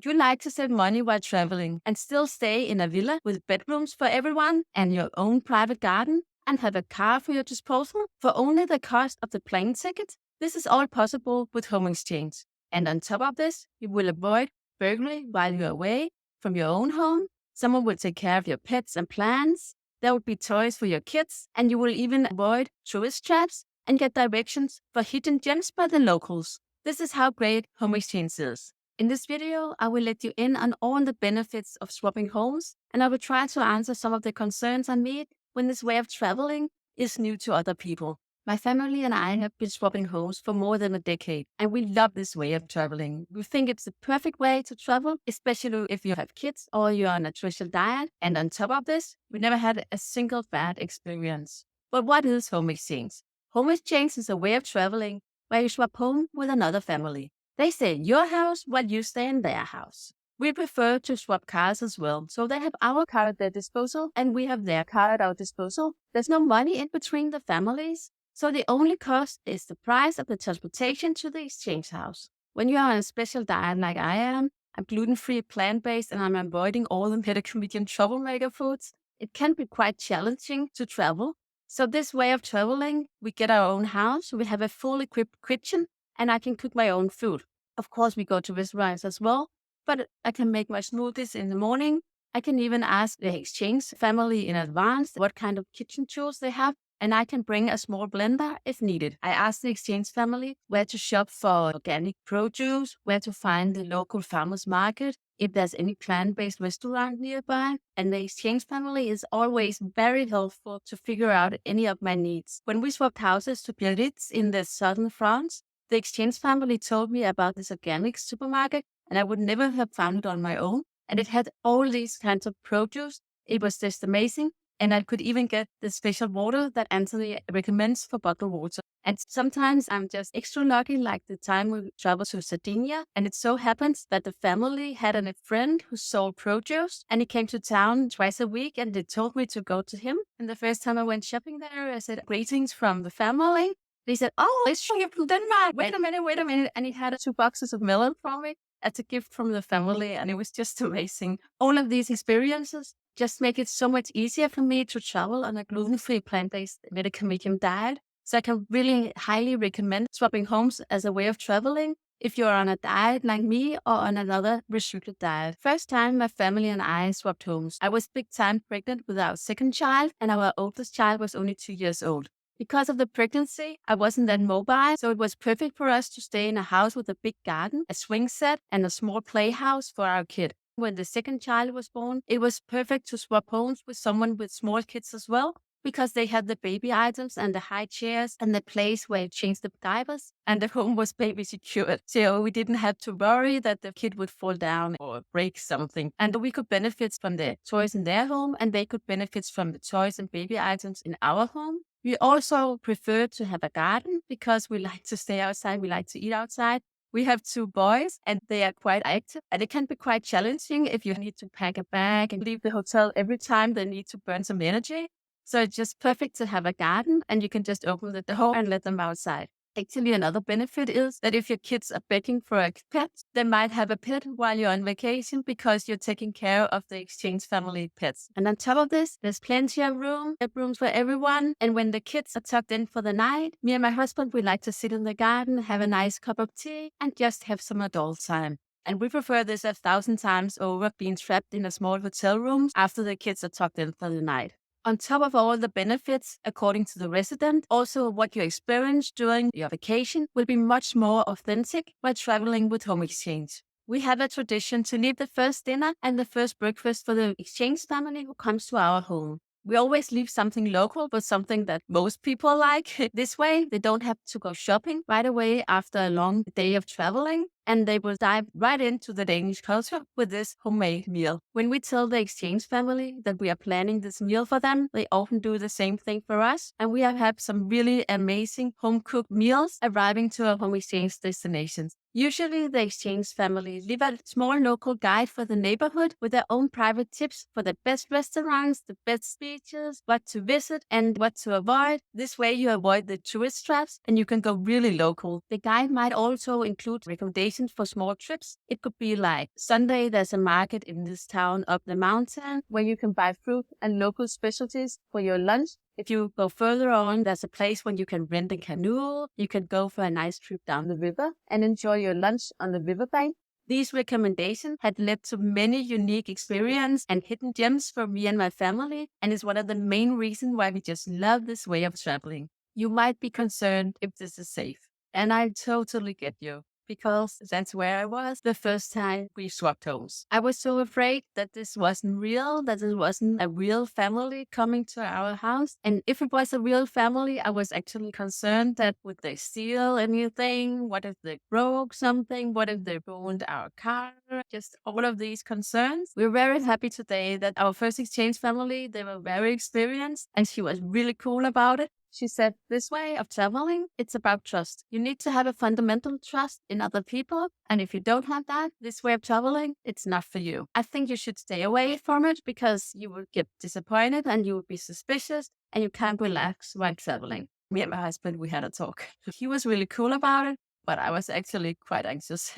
Would you like to save money while traveling and still stay in a villa with bedrooms for everyone and your own private garden and have a car for your disposal for only the cost of the plane ticket? This is all possible with Home Exchange. And on top of this, you will avoid burglary while you're away from your own home. Someone will take care of your pets and plants. There will be toys for your kids, and you will even avoid tourist traps and get directions for hidden gems by the locals. This is how great Home Exchange is. In this video, I will let you in on all the benefits of swapping homes, and I will try to answer some of the concerns I meet when this way of traveling is new to other people. My family and I have been swapping homes for more than a decade, and we love this way of traveling. We think it's the perfect way to travel, especially if you have kids or you're on a special diet. And on top of this, we never had a single bad experience. But what is Home Exchange? Home Exchange is a way of traveling where you swap home with another family. They stay in your house while you stay in their house. We prefer to swap cars as well, so they have our car at their disposal and we have their car at our disposal. There's no money in between the families, so the only cost is the price of the transportation to the exchange house. When you are on a special diet like I am, I'm gluten-free, plant-based, and I'm avoiding all the Mediterranean troublemaker foods, it can be quite challenging to travel. So this way of traveling, we get our own house, we have a fully equipped kitchen, and I can cook my own food. Of course, we go to restaurants as well, but I can make my smoothies in the morning. I can even ask the exchange family in advance what kind of kitchen tools they have, and I can bring a small blender if needed. I ask the exchange family where to shop for organic produce, where to find the local farmers market, if there's any plant-based restaurant nearby, and the exchange family is always very helpful to figure out any of my needs. When we swapped houses to Biarritz in the southern France, the exchange family told me about this organic supermarket, and I would never have found it on my own. And it had all these kinds of produce. It was just amazing. And I could even get the special water that Anthony recommends for bottled water. And sometimes I'm just extra lucky, like the time we traveled to Sardinia. And it so happens that the family had a friend who sold produce, and he came to town twice a week, and they told me to go to him. And the first time I went shopping there, I said, "Greetings from the family." They said, "Oh, it's you from Denmark. Wait a minute." And he had 2 boxes of melon for me as a gift from the family. And it was just amazing. All of these experiences just make it so much easier for me to travel on a gluten-free, plant-based Mediterranean diet. So I can really highly recommend swapping homes as a way of traveling if you're on a diet like me or on another restricted diet. First time my family and I swapped homes, I was big time pregnant with our second child, and our oldest child was only 2 years old. Because of the pregnancy, I wasn't that mobile, so it was perfect for us to stay in a house with a big garden, a swing set, and a small playhouse for our kid. When the second child was born, it was perfect to swap homes with someone with small kids as well, because they had the baby items and the high chairs and the place where you change the diapers, and the home was baby secured. So we didn't have to worry that the kid would fall down or break something. And we could benefit from the toys in their home, and they could benefit from the toys and baby items in our home. We also prefer to have a garden because we like to stay outside. We like to eat outside. We have 2 boys and they are quite active, and it can be quite challenging if you need to pack a bag and leave the hotel every time they need to burn some energy. So it's just perfect to have a garden, and you can just open the door and let them outside. Actually, another benefit is that if your kids are begging for a pet, they might have a pet while you're on vacation because you're taking care of the exchange family pets. And on top of this, there's plenty of bedrooms for everyone. And when the kids are tucked in for the night, me and my husband, we like to sit in the garden, have a nice cup of tea, and just have some adult time. And we prefer this 1,000 times over being trapped in a small hotel room after the kids are tucked in for the night. On top of all the benefits, according to the resident, also what you experience during your vacation will be much more authentic while traveling with Home Exchange. We have a tradition to leave the first dinner and the first breakfast for the exchange family who comes to our home. We always leave something local, but something that most people like. This way, they don't have to go shopping right away after a long day of traveling, and they will dive right into the Danish culture with this homemade meal. When we tell the exchange family that we are planning this meal for them, they often do the same thing for us, and we have had some really amazing home-cooked meals arriving to our Home Exchange destinations. Usually, the exchange family leave a small local guide for the neighborhood with their own private tips for the best restaurants, the best beaches, what to visit, and what to avoid. This way, you avoid the tourist traps and you can go really local. The guide might also include recommendations for small trips. It could be like Sunday, there's a market in this town up the mountain where you can buy fruit and local specialties for your lunch. If you go further on, there's a place where you can rent a canoe. You can go for a nice trip down the river and enjoy your lunch on the riverbank. These recommendations had led to many unique experiences and hidden gems for me and my family, and is one of the main reasons why we just love this way of traveling. You might be concerned if this is safe, and I totally get you, because that's where I was the first time we swapped homes. I was so afraid that this wasn't real, that it wasn't a real family coming to our house. And if it was a real family, I was actually concerned that would they steal anything? What if they broke something? What if they ruined our car? Just all of these concerns. We're very happy today that our first exchange family, they were very experienced and she was really cool about it. She said, this way of traveling, it's about trust. You need to have a fundamental trust in other people. And if you don't have that, this way of traveling, it's not for you. I think you should stay away from it because you will get disappointed and you will be suspicious and you can't relax while traveling. Me and my husband, we had a talk. He was really cool about it, but I was actually quite anxious.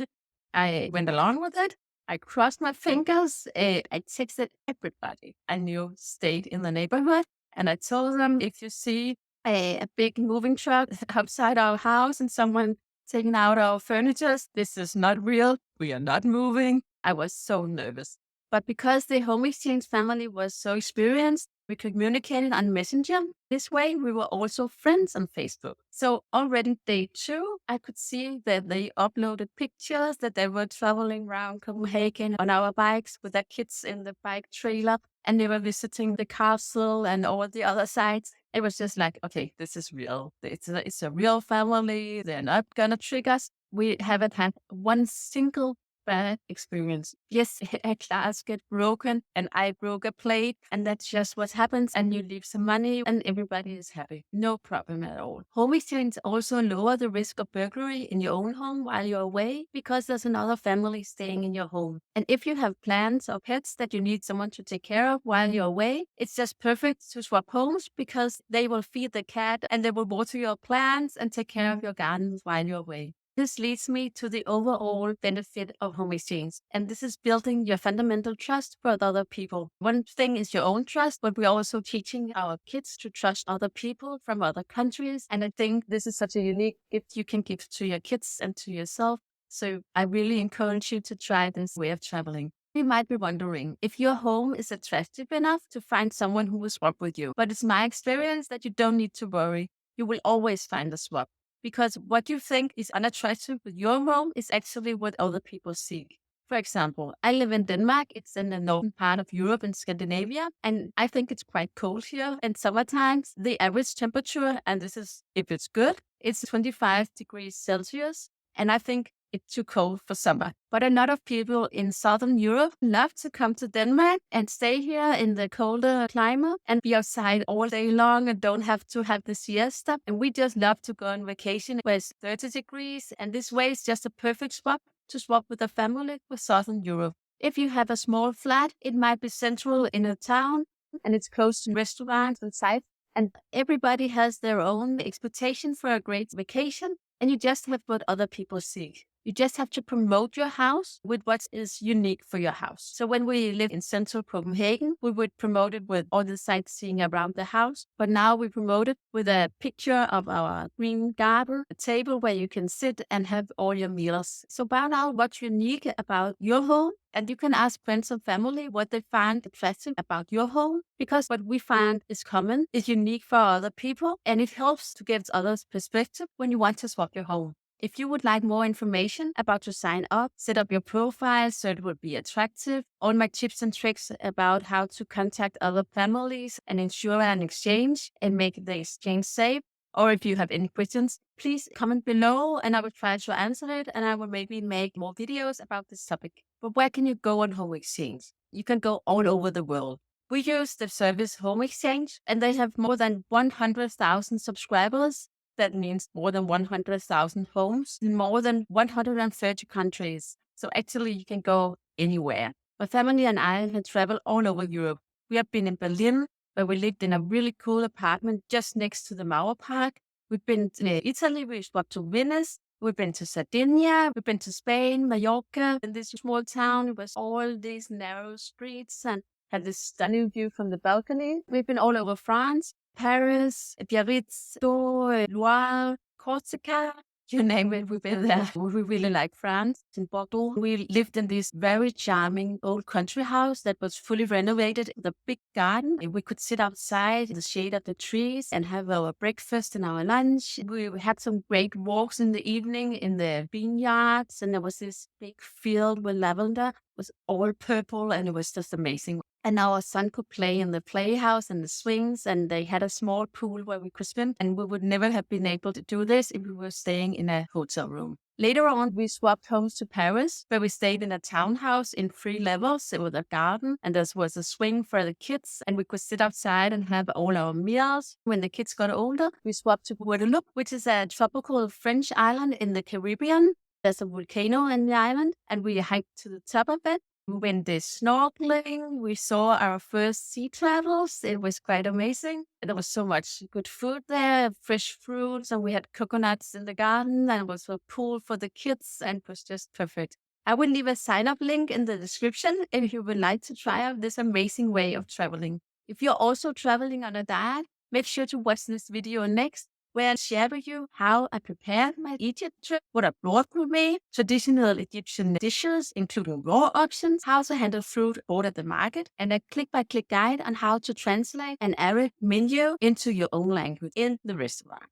I went along with it. I crossed my fingers. I texted everybody I knew stayed in the neighborhood. And I told them, if you see a big moving truck outside our house and someone taking out our furniture, this is not real. We are not moving. I was so nervous. But because the home exchange family was so experienced, we communicated on Messenger. This way, we were also friends on Facebook. So already day 2, I could see that they uploaded pictures that they were traveling around Copenhagen on our bikes with their kids in the bike trailer. And they were visiting the castle and all the other sites. It was just like, okay, this is real. It's a real family. They're not going to trick us. We haven't had one single bad experience. Yes, a glass get broken and I broke a plate and that's just what happens, and you leave some money and everybody is happy. No problem at all. Home exchange also lower the risk of burglary in your own home while you're away because there's another family staying in your home. And if you have plants or pets that you need someone to take care of while you're away, it's just perfect to swap homes because they will feed the cat and they will water your plants and take care of your gardens while you're away. This leads me to the overall benefit of home exchange, and this is building your fundamental trust for other people. One thing is your own trust, but we're also teaching our kids to trust other people from other countries. And I think this is such a unique gift you can give to your kids and to yourself. So I really encourage you to try this way of traveling. You might be wondering if your home is attractive enough to find someone who will swap with you. But it's my experience that you don't need to worry. You will always find a swap. Because what you think is unattractive with your home is actually what other people seek. For example, I live in Denmark. It's in the northern part of Europe and Scandinavia. And I think it's quite cold here. And summertimes, the average temperature, and this is if it's good, it's 25 degrees Celsius. And I think it's too cold for summer. But a lot of people in Southern Europe love to come to Denmark and stay here in the colder climate and be outside all day long and don't have to have the siesta. And we just love to go on vacation where it's 30 degrees. And this way is just a perfect swap to swap with a family with Southern Europe. If you have a small flat, it might be central in a town and it's close to restaurants and sites. And everybody has their own expectation for a great vacation. And you just have what other people seek. You just have to promote your house with what is unique for your house. So when we lived in central Copenhagen, we would promote it with all the sightseeing around the house. But now we promote it with a picture of our green garden, a table where you can sit and have all your meals. So find out what's unique about your home. And you can ask friends and family what they find attractive about your home, because what we find is common, is unique for other people, and it helps to get others' perspective when you want to swap your home. If you would like more information about to sign up, set up your profile so it would be attractive, all my tips and tricks about how to contact other families and ensure an exchange and make the exchange safe, or if you have any questions, please comment below and I will try to answer it, and I will maybe make more videos about this topic. But where can you go on home exchange? You can go all over the world. We use the service Home Exchange and they have more than 100,000 subscribers. That means more than 100,000 homes in more than 130 countries. So actually, you can go anywhere. My family and I have traveled all over Europe. We have been in Berlin, where we lived in a really cool apartment just next to the Mauer Park. We've been to Italy, we swapped to Venice. We've been to Sardinia, we've been to Spain, Mallorca, in this small town. It was all these narrow streets and had this stunning view from the balcony. We've been all over France, Paris, Biarritz, Bordeaux, Loire, Corsica. You name it, we've been there. We really like France. In Bordeaux, we lived in this very charming old country house that was fully renovated with a big garden. We could sit outside in the shade of the trees and have our breakfast and our lunch. We had some great walks in the evening in the vineyards, and there was this big field with lavender. It was all purple, and it was just amazing. And our son could play in the playhouse and the swings, and they had a small pool where we could swim. And we would never have been able to do this if we were staying in a hotel room. Later on, we swapped homes to Paris, where we stayed in a townhouse in 3 levels with a garden, and there was a swing for the kids, and we could sit outside and have all our meals. When the kids got older, we swapped to Guadeloupe, which is a tropical French island in the Caribbean. There's a volcano in the island, and we hiked to the top of it. We went snorkeling. We saw our first sea turtles. It was quite amazing. There was so much good food there, fresh fruits, and we had coconuts in the garden, and it was a pool for the kids, and it was just perfect. I will leave a sign-up link in the description if you would like to try out this amazing way of traveling. If you're also traveling on a diet, make sure to watch this video next, where I share with you how I prepared my Egypt trip, what I brought with me, traditional Egyptian dishes, including raw options, how to handle fruit bought at the market, and a click-by-click guide on how to translate an Arabic menu into your own language in the restaurant.